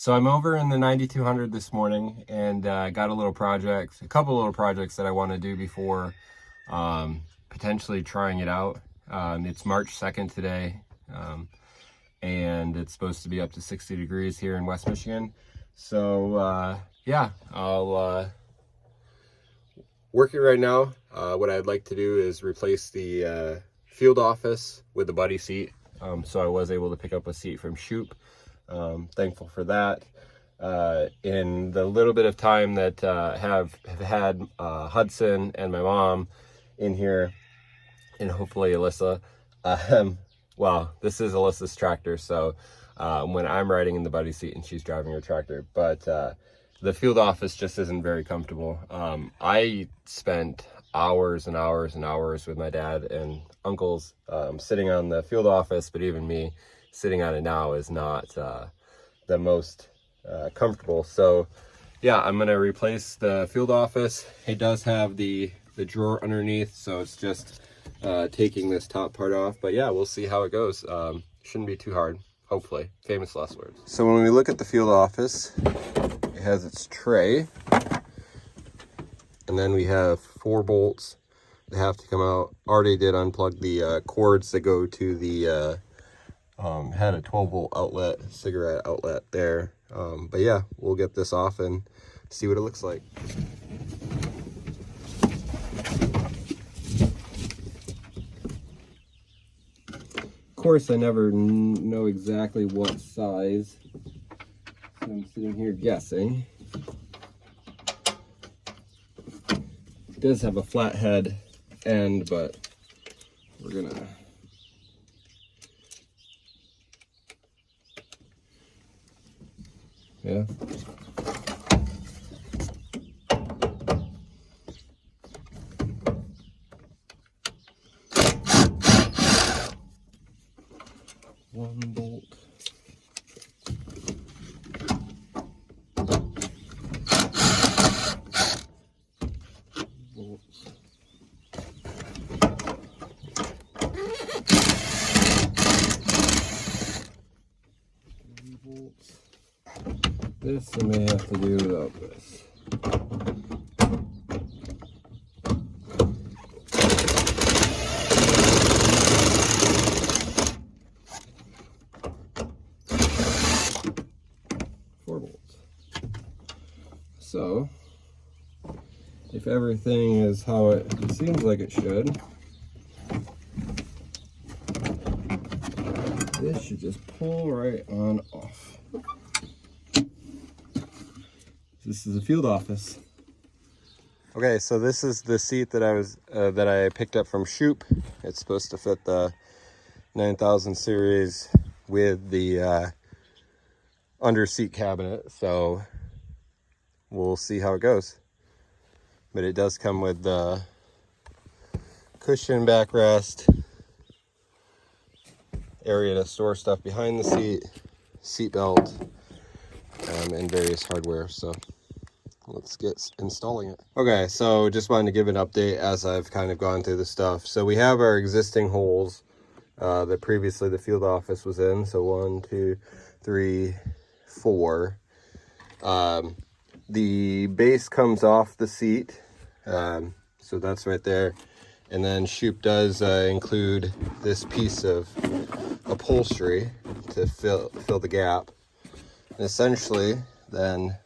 So I'm over in the 9200 this morning and got a couple little projects that I want to do before potentially trying it out. It's March 2nd today, and it's supposed to be up to 60 degrees here in West Michigan. So yeah, I'll work it right now. What I'd like to do is replace the field office with the buddy seat. So I was able to pick up a seat from Shoup. Thankful for that. In the little bit of time that have had Hudson and my mom in here, and hopefully Alyssa, well, this is Alyssa's tractor, so when I'm riding in the buddy seat and she's driving her tractor, but the field office just isn't very comfortable. I spent hours and hours and hours with my dad and uncles sitting on the field office, but even me sitting on it now is not the most comfortable. So yeah, I'm gonna replace the field office. It does have the drawer underneath, so it's just taking this top part off, but yeah, we'll see how it goes. Shouldn't be too hard, hopefully. Famous last words. So when we look at the field office, it has its tray, and then we have 4 bolts that have to come out. Already did unplug the cords that go to the had a 12-volt outlet, cigarette outlet there. But yeah, we'll get this off and see what it looks like. Of course, I never know exactly what size, so I'm sitting here guessing. It does have a flat head end, but we're gonna yeah. One bolt. Bolts. Bolts. This I may have to do without this. 4 bolts. So, if everything is how it seems like it should, this should just pull right on off. This is a field office. Okay, so this is the seat that I picked up from Shoup. It's supposed to fit the 9000 series with the under seat cabinet, so we'll see how it goes. But it does come with the cushion backrest, area to store stuff behind the seat belt, and various hardware. So let's get installing it. Okay, so just wanted to give an update as I've kind of gone through the stuff. So we have our existing holes that previously the field office was in. So 1, 2, 3, 4. The base comes off the seat, so that's right there. And then Shoup does include this piece of upholstery to fill the gap. And essentially, then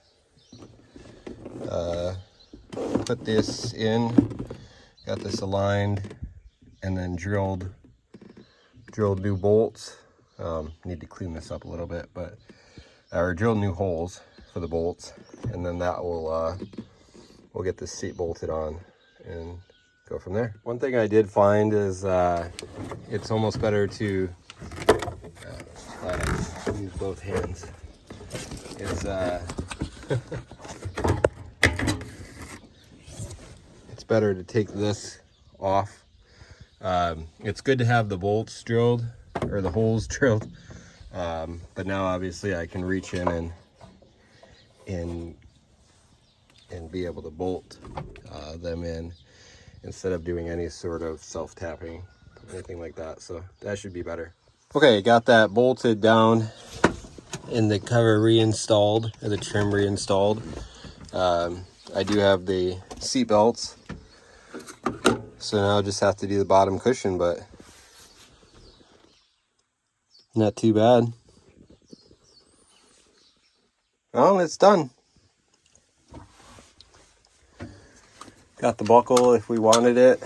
put this in, got this aligned, and then drilled new bolts. Need to clean this up a little bit, but or drill new holes for the bolts, and then that will we'll get this seat bolted on and go from there. One thing I did find is it's almost better to use both hands. It's it's better to take this off. It's good to have the bolts drilled, or the holes drilled, but now obviously I can reach in and be able to bolt them in instead of doing any sort of self-tapping, anything like that. So that should be better. Okay, got that bolted down and the cover reinstalled, or the trim reinstalled. I do have the seat belts, so now I just have to do the bottom cushion, but not too bad. Well, it's done. Got the buckle if we wanted it.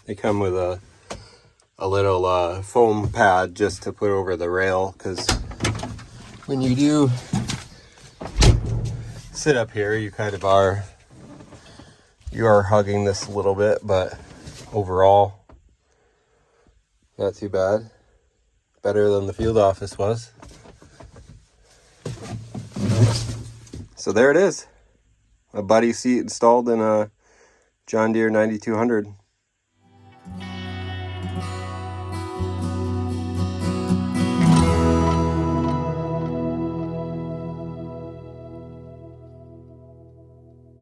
They come with a little foam pad just to put over the rail, because when you do sit up here, you kind of are hugging this a little bit, but overall, not too bad. Better than the field office was. So there it is. A buddy seat installed in a John Deere 9200.